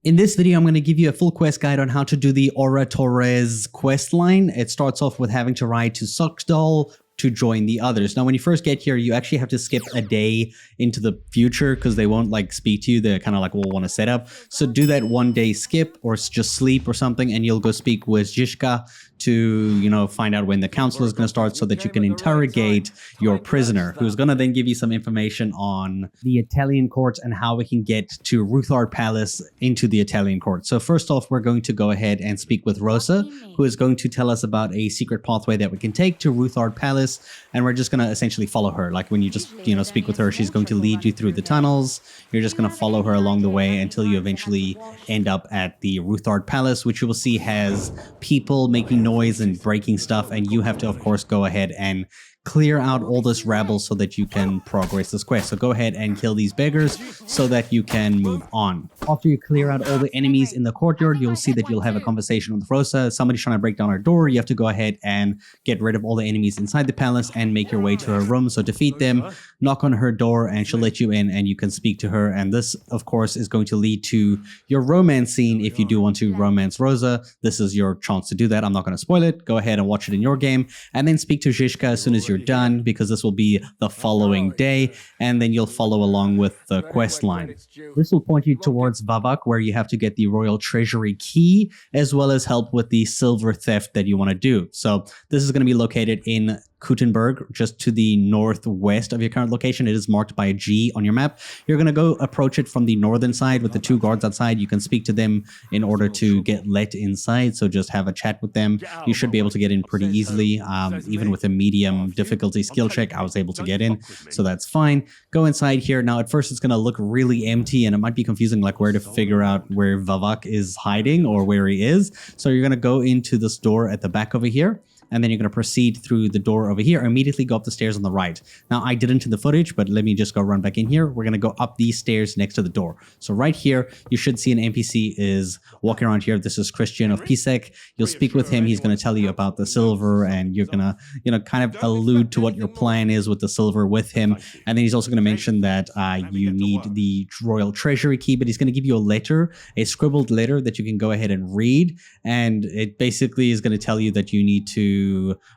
In this video, I'm going to give you a full quest guide on how to do the Oratores quest line. It starts off with having to ride to Suchdol to join the others. Now, when you first get here, you actually have to skip a day into the future because they won't like speak to you. They're kind of like, we'll want to set up. So do that 1 day skip or just sleep or something, and you'll go speak with Zizka to, find out when the council is going to start so that you can interrogate your prisoner, who's going to then give you some information on the Italian court and how we can get to Ruthard Palace into the Italian court. So first off, we're going to go ahead and speak with Rosa, who is going to tell us about a secret pathway that we can take to Ruthard Palace, and we're just going to essentially follow her. Like when you just, speak with her, she's going to lead you through the tunnels. You're just going to follow her along the way until you eventually end up at the Ruthard Palace, which you will see has people making noise and breaking stuff, and you have to, of course, go ahead and clear out all this rabble so that you can progress this quest. So go ahead and kill these beggars so that you can move on. After you clear out all the enemies in the courtyard, you'll see that you'll have a conversation with Rosa. Somebody's trying to break down her door. You have to go ahead and get rid of all the enemies inside the palace and make your way to her room. So defeat them, knock on her door, and she'll let you in and you can speak to her. And this, of course, is going to lead to your romance scene. If you do want to romance Rosa, this is your chance to do that. I'm not going to spoil it. Go ahead and watch it in your game, and then speak to Zizka as soon as you're done, because this will be the following day, and then you'll follow along with the quest line. This will point you towards Vavak, where you have to get the royal treasury key, as well as help with the silver theft that you want to do. So this is going to be located in Kuttenberg, just to the northwest of your current location. It is marked by a G on your map. You're going to go approach it from the northern side with the 2 guards outside. You can speak to them in order to get let inside, so just have a chat with them. You should be able to get in pretty easily. Even with a medium difficulty skill check, I was able to get in, so that's fine. Go inside here. Now, at first, it's going to look really empty, and it might be confusing, like where to figure out where Vavak is hiding or where he is. So you're going to go into this door at the back over here, and then you're going to proceed through the door over here. Immediately go up the stairs on the right. Now, I didn't in the footage, but let me just go run back in here. We're going to go up these stairs next to the door. So right here, you should see an NPC is walking around here. This is Christian of Pisek. You'll speak with him. He's going to tell you about the silver, and you're going to, kind of allude to what your plan is with the silver with him. And then he's also going to mention that you need the royal treasury key, but he's going to give you a letter, a scribbled letter that you can go ahead and read. And it basically is going to tell you that you need to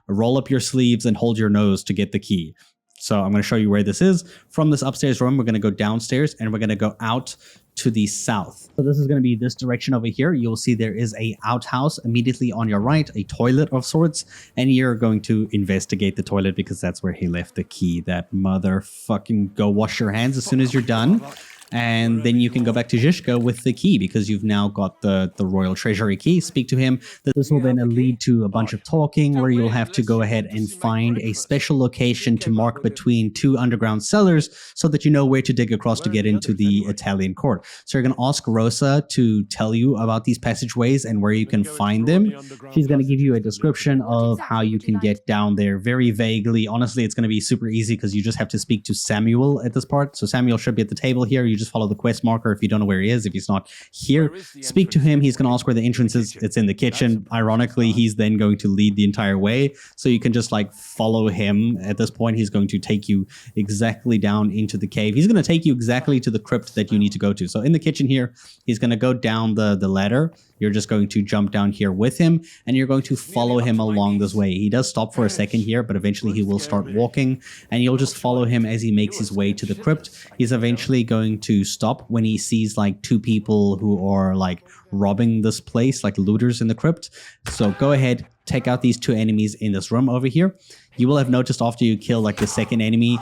roll up your sleeves and hold your nose to get the key. So I'm going to show you where this is. From this upstairs room, we're going to go downstairs and we're going to go out to the south. So this is going to be this direction over here. You'll see there is a outhouse immediately on your right, a toilet of sorts, and you're going to investigate the toilet because that's where he left the key. That motherfucking, go wash your hands as soon as you're done. And then you can go back to Zizka with the key because you've now got the royal treasury key. Speak to him. This will then lead to a bunch of talking where you'll have to go ahead and find a special location to mark between 2 underground cellars so that you know where to dig across to get into the Italian court. So you're going to ask Rosa to tell you about these passageways and where you can find them. She's going to give you a description of how you can get down there very vaguely. Honestly, it's going to be super easy because you just have to speak to Samuel at this part. So Samuel should be at the table here. You just follow the quest marker if you don't know where he is. If he's not here, speak to him. He's going to ask where the entrance is. It's in the kitchen. Ironically, he's then going to lead the entire way. So you can just follow him. At this point, he's going to take you exactly down into the cave. He's going to take you exactly to the crypt that you need to go to. So in the kitchen here, he's going to go down the ladder. You're just going to jump down here with him, and you're going to follow him along this way. He does stop for a second here, but eventually he will start walking, and you'll just follow him as he makes his way to the crypt. He's eventually going to stop when he sees 2 people who are robbing this place, looters in the crypt. So go ahead, take out these 2 enemies in this room over here. You will have noticed after you kill the second enemy,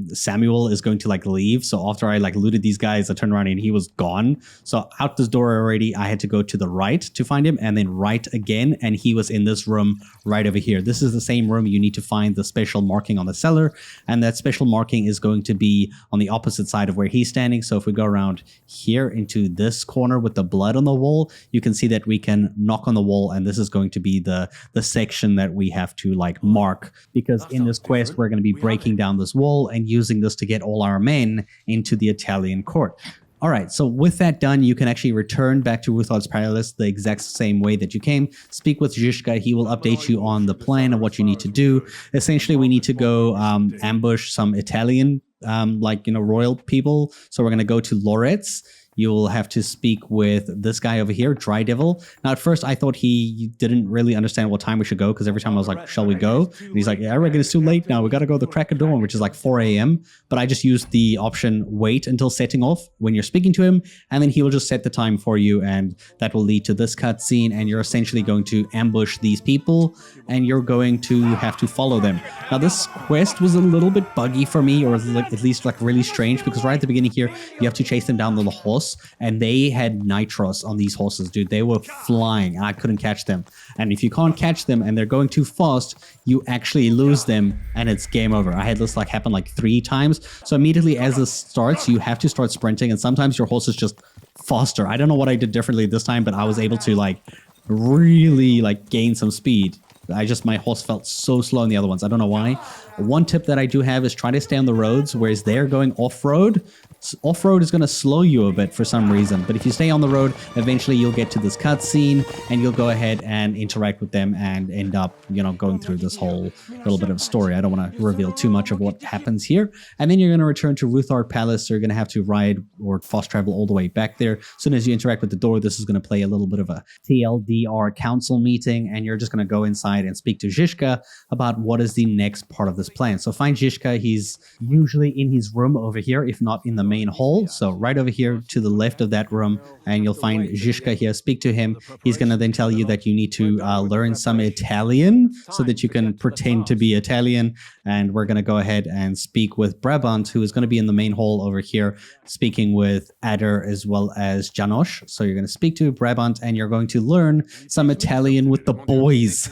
Samuel is going to leave. So after I looted these guys, I turned around and he was gone. So out this door already, I had to go to the right to find him, and then right again, and he was in this room right over here. This is the same room. You need to find the special marking on the cellar, and that special marking is going to be on the opposite side of where he's standing. So if we go around here into this corner with the blood on the wall, you can see that we can knock on the wall, and this is going to be the section that we have to mark, because in this quest we're going to be breaking down this wall and using this to get all our men into the Italian court. All right, so with that done, you can actually return back to Ruthard Palace the exact same way that you came. Speak with Zizka. He will update you on the plan of what you need to do. Essentially, we need to go ambush some Italian, royal people. So we're going to go to Loretz. you'll have to speak with this guy over here, Dry Devil. Now, at first, I thought he didn't really understand what time we should go, because every time I was like, shall we go? And he's like, yeah, I reckon it's too late now. We got to go to the crack of dawn, which is like 4 a.m. But I just used the option wait until setting off when you're speaking to him, and then he will just set the time for you, and that will lead to this cutscene, and you're essentially going to ambush these people, and you're going to have to follow them. Now, this quest was a little bit buggy for me, or at least like really strange, because right at the beginning here, you have to chase them down with a horse, and they had nitros on these horses, dude. They were flying, and I couldn't catch them. And if you can't catch them and they're going too fast, you actually lose them, and it's game over. I had this like happen like 3 times. So immediately as this starts, you have to start sprinting, and sometimes your horse is just faster. I don't know what I did differently this time, but I was able to like really like gain some speed. My horse felt so slow in the other ones. I don't know why. One tip that I do have is try to stay on the roads, whereas they're going off-road. Off-road is going to slow you a bit for some reason, but if you stay on the road, eventually you'll get to this cutscene, and you'll go ahead and interact with them and end up, you know, going through this whole little bit of story. I don't want to reveal too much of what happens here. And then you're going to return to Ruthard Palace, so you're going to have to ride or fast travel all the way back there. As soon as you interact with the door, this is going to play a little bit of a TLDR council meeting, and you're just going to go inside and speak to Zizka about what is the next part of this plan. So find Zizka. He's usually in his room over here, if not in the main hall. So right over here to the left of that room, and you'll find Zizka here. Speak to him. He's going to then tell you that you need to learn some Italian so that you can pretend to be Italian. And we're going to go ahead and speak with Brabant, who is going to be in the main hall over here, speaking with Adder as well as Janosch. So you're going to speak to Brabant, and you're going to learn some Italian with the boys.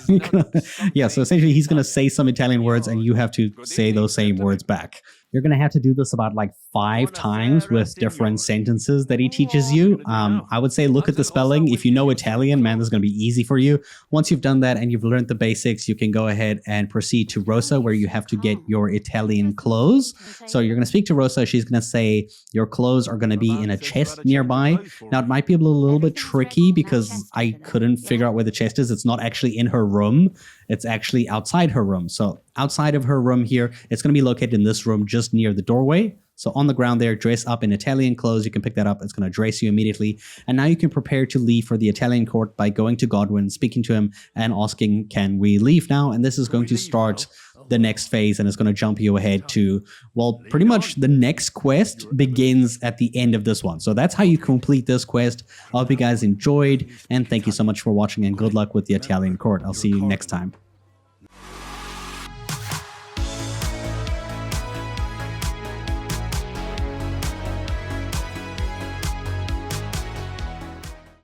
Yeah, so essentially he's going to say some Italian words, and you have to say those same words back. You're going to have to do this about like 5 times with different sentences that he teaches you. I would say look at the spelling. If you know Italian, man, this is going to be easy for you. Once you've done that and you've learned the basics, you can go ahead and proceed to Rosa, where you have to get your Italian clothes. So you're going to speak to Rosa. She's going to say your clothes are going to be in a chest nearby. Now, it might be a little bit tricky because I couldn't figure out where the chest is. It's not actually in her room. It's actually outside her room. So outside of her room here, it's going to be located in this room just near the doorway. So on the ground there, dress up in Italian clothes. You can pick that up. It's going to dress you immediately. And now you can prepare to leave for the Italian court by going to Godwin, speaking to him, and asking, can we leave now? And this is going to start the next phase, and it's going to jump you ahead to, well, pretty much the next quest begins at the end of this one. So that's how you complete this quest. I hope you guys enjoyed, and thank you so much for watching, and good luck with the Italian court. I'll see you next time.